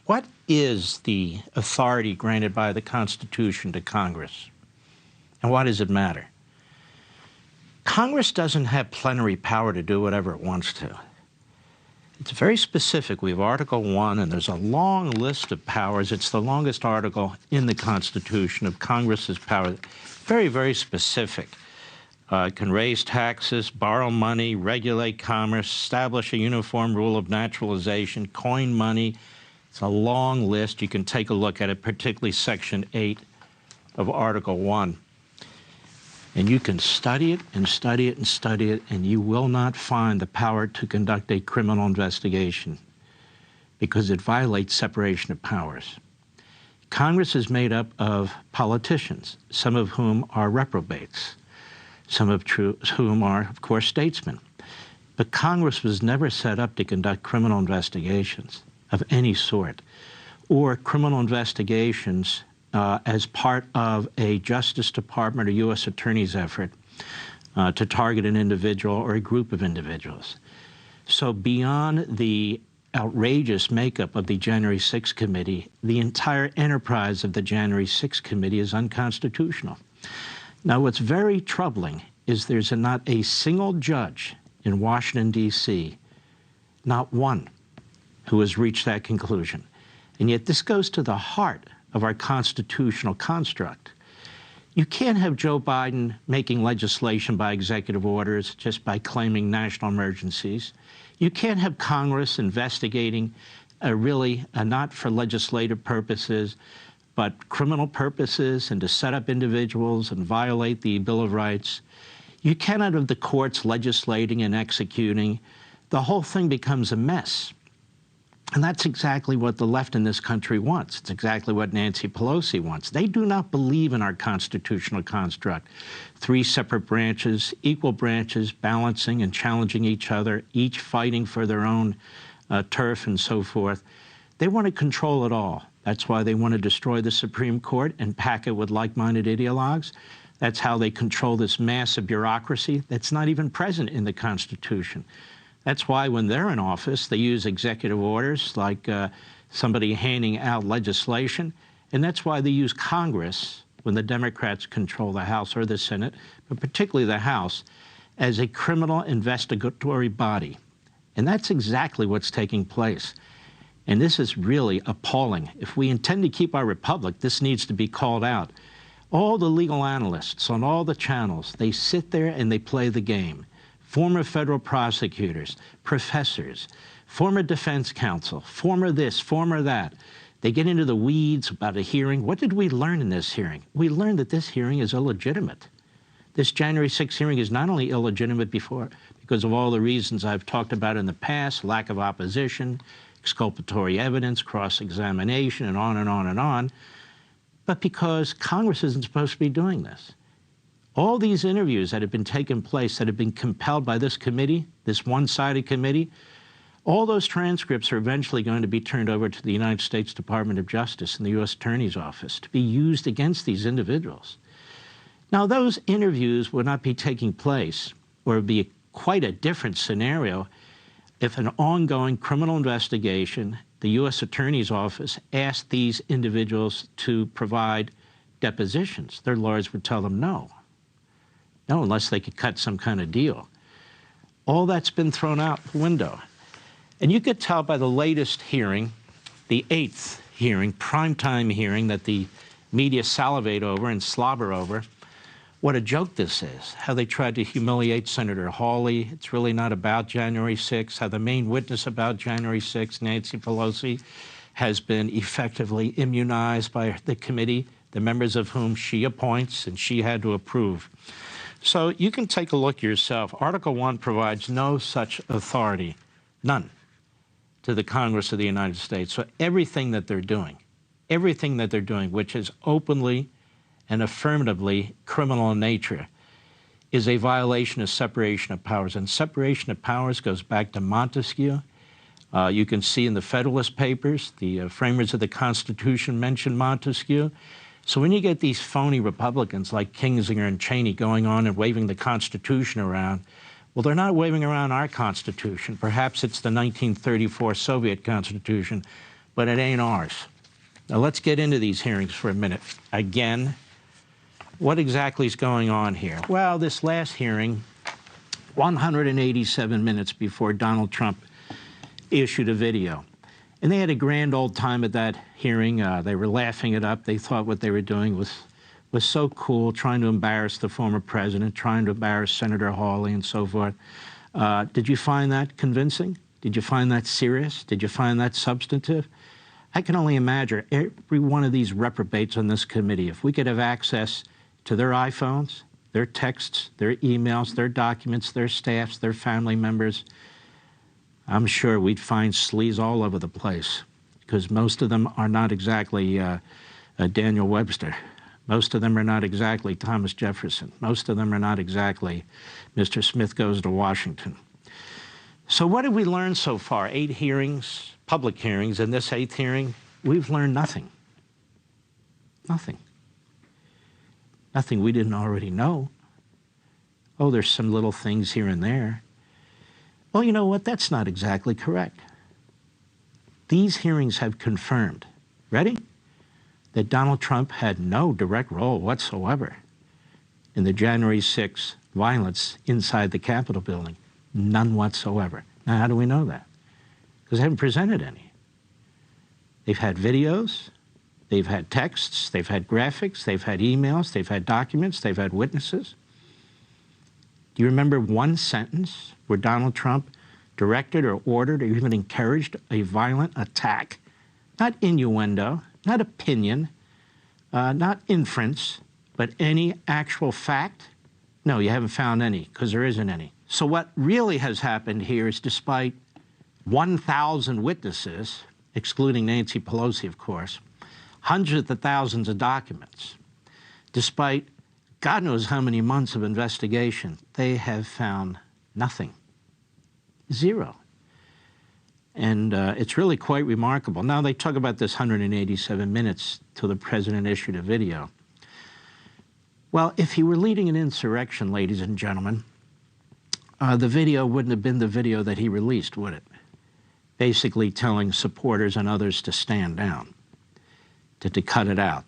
What is the authority granted by the Constitution to Congress? And why does it matter? Congress doesn't have plenary power to do whatever it wants to. It's very specific. We have Article 1, and there's a long list of powers. It's the longest article in the Constitution of Congress's power. Very, very specific. It can raise taxes, borrow money, regulate commerce, establish a uniform rule of naturalization, coin money. It's a long list. You can take a look at it, particularly Section 8 of Article 1. And you can study it and study it and study it, and you will not find the power to conduct a criminal investigation because it violates separation of powers. Congress is made up of politicians, some of whom are reprobates, some of whom are, of course, statesmen. But Congress was never set up to conduct criminal investigations of any sort, or criminal investigations as part of a Justice Department or U.S. Attorney's effort to target an individual or a group of individuals. So beyond the outrageous makeup of the January 6th Committee, the entire enterprise of the January 6th Committee is unconstitutional. Now, what's very troubling is there's not a single judge in Washington, D.C., not one, who has reached that conclusion. And yet this goes to the heart of our constitutional construct. You can't have Joe Biden making legislation by executive orders just by claiming national emergencies. You can't have Congress investigating not for legislative purposes, but criminal purposes and to set up individuals and violate the Bill of Rights. You cannot have the courts legislating and executing. The whole thing becomes a mess. And that's exactly what the left in this country wants. It's exactly what Nancy Pelosi wants. They do not believe in our constitutional construct. 3 separate branches, equal branches, balancing and challenging each other, each fighting for their own turf and so forth. They want to control it all. That's why they want to destroy the Supreme Court and pack it with like-minded ideologues. That's how they control this massive bureaucracy that's not even present in the Constitution. That's why when they're in office, they use executive orders like somebody handing out legislation. And that's why they use Congress, when the Democrats control the House or the Senate, but particularly the House, as a criminal investigatory body. And that's exactly what's taking place. And this is really appalling. If we intend to keep our republic, this needs to be called out. All the legal analysts on all the channels, they sit there and they play the game. Former federal prosecutors, professors, former defense counsel, former this, former that. They get into the weeds about a hearing. What did we learn in this hearing? We learned that this hearing is illegitimate. This January 6th hearing is not only illegitimate because of all the reasons I've talked about in the past, lack of opposition, exculpatory evidence, cross-examination, and on and on and on, but because Congress isn't supposed to be doing this. All these interviews that have been taking place, that have been compelled by this committee, this one-sided committee, all those transcripts are eventually going to be turned over to the United States Department of Justice and the U.S. Attorney's Office to be used against these individuals. Now, those interviews would not be taking place, or it would be quite a different scenario if an ongoing criminal investigation, the U.S. Attorney's Office asked these individuals to provide depositions. Their lawyers would tell them no. No, unless they could cut some kind of deal. All that's been thrown out the window. And you could tell by the latest hearing, the 8th hearing, primetime hearing that the media salivate over and slobber over, what a joke this is, how they tried to humiliate Senator Hawley. It's really not about January 6th, how the main witness about January 6th, Nancy Pelosi, has been effectively immunized by the committee, the members of whom she appoints and she had to approve. So you can take a look yourself. Article 1 provides no such authority, none, to the Congress of the United States. So everything that they're doing, which is openly and affirmatively criminal in nature, is a violation of separation of powers. And separation of powers goes back to Montesquieu. You can see in the Federalist Papers, the framers of the Constitution mentioned Montesquieu. So when you get these phony Republicans like Kinzinger and Cheney going on and waving the Constitution around, well, they're not waving around our Constitution. Perhaps it's the 1934 Soviet Constitution, but it ain't ours. Now let's get into these hearings for a minute. Again, what exactly is going on here? Well, this last hearing, 187 minutes before Donald Trump issued a video. And they had a grand old time at that hearing. They were laughing it up. They thought what they were doing was so cool, trying to embarrass the former president, trying to embarrass Senator Hawley and so forth. Did you find that convincing? Did you find that serious? Did you find that substantive? I can only imagine every one of these reprobates on this committee, if we could have access to their iPhones, their texts, their emails, their documents, their staffs, their family members, I'm sure we'd find sleaze all over the place, because most of them are not exactly Daniel Webster. Most of them are not exactly Thomas Jefferson. Most of them are not exactly Mr. Smith Goes to Washington. So what have we learned so far? 8 hearings, public hearings. In this 8th hearing, we've learned nothing. Nothing. Nothing we didn't already know. Oh, there's some little things here and there. Well, you know what? That's not exactly correct. These hearings have confirmed, ready? That Donald Trump had no direct role whatsoever in the January 6th violence inside the Capitol building. None whatsoever. Now, how do we know that? Because they haven't presented any. They've had videos, they've had texts, they've had graphics, they've had emails, they've had documents, they've had witnesses. Do you remember one sentence where Donald Trump directed or ordered or even encouraged a violent attack? Not innuendo, not opinion, not inference, but any actual fact? No, you haven't found any, because there isn't any. So what really has happened here is, despite 1,000 witnesses, excluding Nancy Pelosi, of course, hundreds of thousands of documents, despite God knows how many months of investigation, they have found nothing. Zero. And it's really quite remarkable. Now, they talk about this 187 minutes till the president issued a video. Well, if he were leading an insurrection, ladies and gentlemen, the video wouldn't have been the video that he released, would it? Basically telling supporters and others to stand down, to cut it out.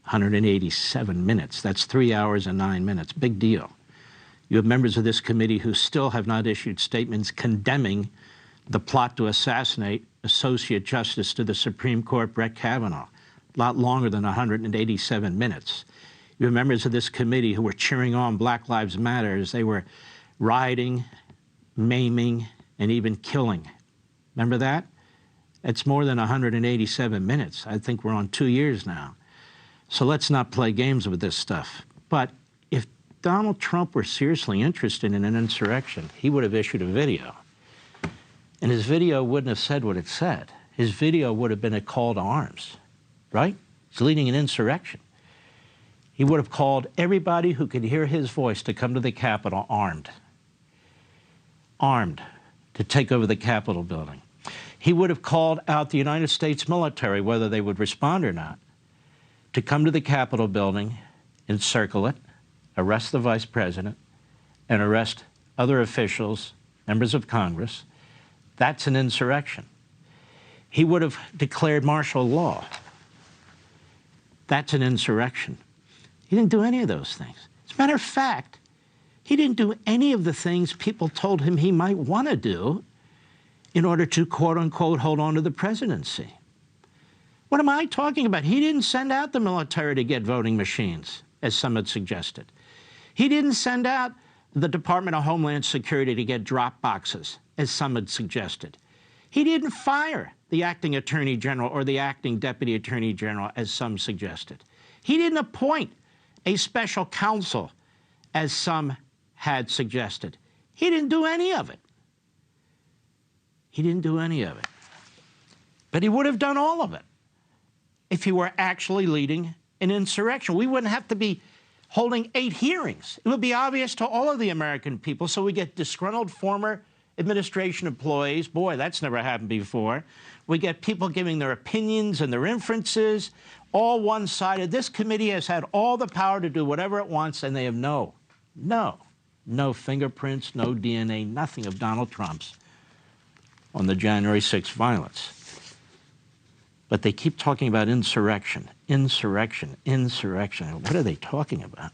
187 minutes. That's 3 hours and 9 minutes. Big deal. You have members of this committee who still have not issued statements condemning the plot to assassinate Associate Justice to the Supreme Court Brett Kavanaugh. A lot longer than 187 minutes. You have members of this committee who were cheering on Black Lives Matter as they were rioting, maiming, and even killing. Remember that? It's more than 187 minutes. I think we're on 2 years now. So let's not play games with this stuff. But if Donald Trump were seriously interested in an insurrection, he would have issued a video. And his video wouldn't have said what it said. His video would have been a call to arms, right? He's leading an insurrection. He would have called everybody who could hear his voice to come to the Capitol armed. Armed to take over the Capitol building. He would have called out the United States military, whether they would respond or not, to come to the Capitol building, encircle it, arrest the vice president, and arrest other officials, members of Congress. That's an insurrection. He would have declared martial law. That's an insurrection. He didn't do any of those things. As a matter of fact, he didn't do any of the things people told him he might want to do in order to, quote-unquote, hold on to the presidency. What am I talking about? He didn't send out the military to get voting machines, as some had suggested. He didn't send out the Department of Homeland Security to get drop boxes, as some had suggested. He didn't fire the acting attorney general or the acting deputy attorney general, as some suggested. He didn't appoint a special counsel, as some had suggested. He didn't do any of it. He didn't do any of it. But he would have done all of it if he were actually leading an insurrection. We wouldn't have to be holding 8 hearings. It would be obvious to all of the American people, so we get disgruntled former administration employees. Boy, that's never happened before. We get people giving their opinions and their inferences, all one-sided. This committee has had all the power to do whatever it wants, and they have no fingerprints, no DNA, nothing of Donald Trump's on the January 6th violence. But they keep talking about insurrection, insurrection, insurrection. What are they talking about?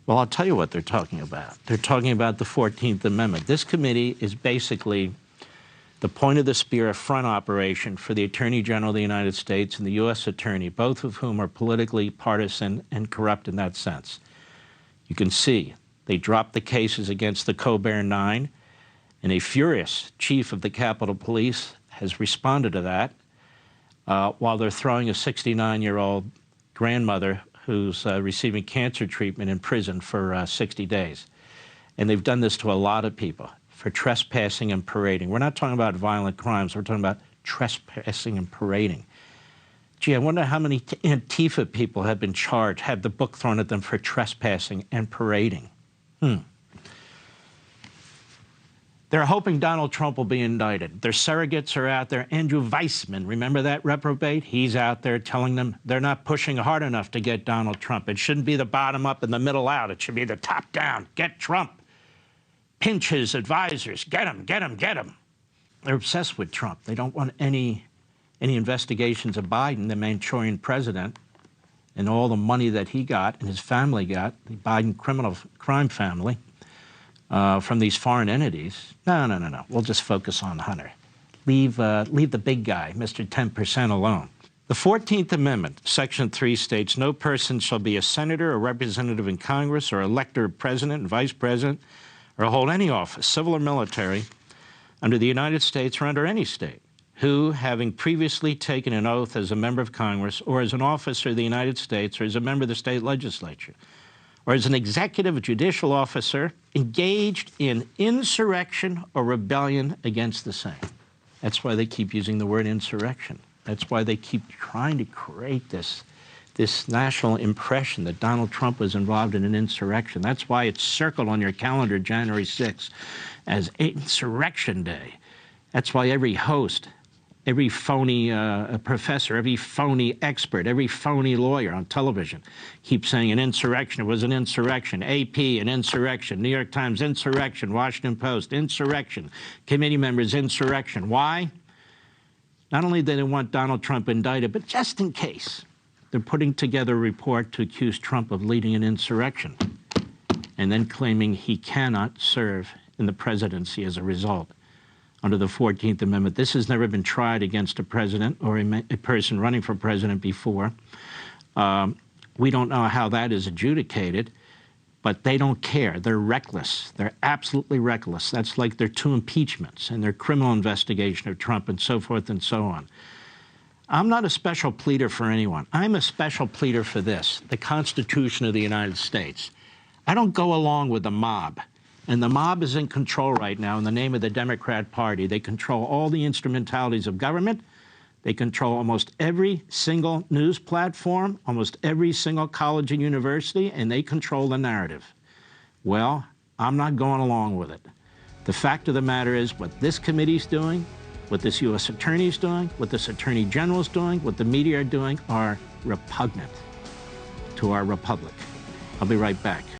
Well, I'll tell you what they're talking about. They're talking about the 14th Amendment. This committee is basically the point of the spear front operation for the Attorney General of the United States and the U.S. Attorney, both of whom are politically partisan and corrupt in that sense. You can see they dropped the cases against the Colbert Nine, and a furious chief of the Capitol Police has responded to that while they're throwing a 69-year-old grandmother who's receiving cancer treatment in prison for 60 days. And they've done this to a lot of people for trespassing and parading. We're not talking about violent crimes. We're talking about trespassing and parading. Gee, I wonder how many Antifa people have been charged, had the book thrown at them for trespassing and parading. They're hoping Donald Trump will be indicted. Their surrogates are out there. Andrew Weissman, remember that reprobate? He's out there telling them they're not pushing hard enough to get Donald Trump. It shouldn't be the bottom up and the middle out. It should be the top down. Get Trump. Pinch his advisors. Get him, get him, get him. They're obsessed with Trump. They don't want any investigations of Biden, the Manchurian president, and all the money that he got and his family got, the Biden criminal crime family, from these foreign entities. No. We'll just focus on Hunter. Leave the big guy, Mr. 10%, alone. The 14th Amendment, Section 3 states, no person shall be a senator or representative in Congress or elector of president and vice president or hold any office, civil or military, under the United States or under any state, who, having previously taken an oath as a member of Congress or as an officer of the United States or as a member of the state legislature, or as an executive or judicial officer, engaged in insurrection or rebellion against the same. That's why they keep using the word insurrection. That's why they keep trying to create this national impression that Donald Trump was involved in an insurrection. That's why it's circled on your calendar January 6th as Insurrection Day. That's why every host, every phony professor, every phony expert, every phony lawyer on television keeps saying an insurrection. It was an insurrection. AP, an insurrection. New York Times, insurrection. Washington Post, insurrection. Committee members, insurrection. Why? Not only do they want Donald Trump indicted, but just in case, they're putting together a report to accuse Trump of leading an insurrection and then claiming he cannot serve in the presidency as a result. Under the 14th Amendment. This has never been tried against a president or a person running for president before. We don't know how that is adjudicated, but they don't care. They're reckless. They're absolutely reckless. That's like their two impeachments and their criminal investigation of Trump and so forth and so on. I'm not a special pleader for anyone. I'm a special pleader for this, the Constitution of the United States. I don't go along with the mob. And the mob is in control right now in the name of the Democrat Party. They control all the instrumentalities of government. They control almost every single news platform, almost every single college and university, and they control the narrative. Well, I'm not going along with it. The fact of the matter is what this committee's doing, what this U.S. Attorney's doing, what this Attorney General's doing, what the media are doing are repugnant to our republic. I'll be right back.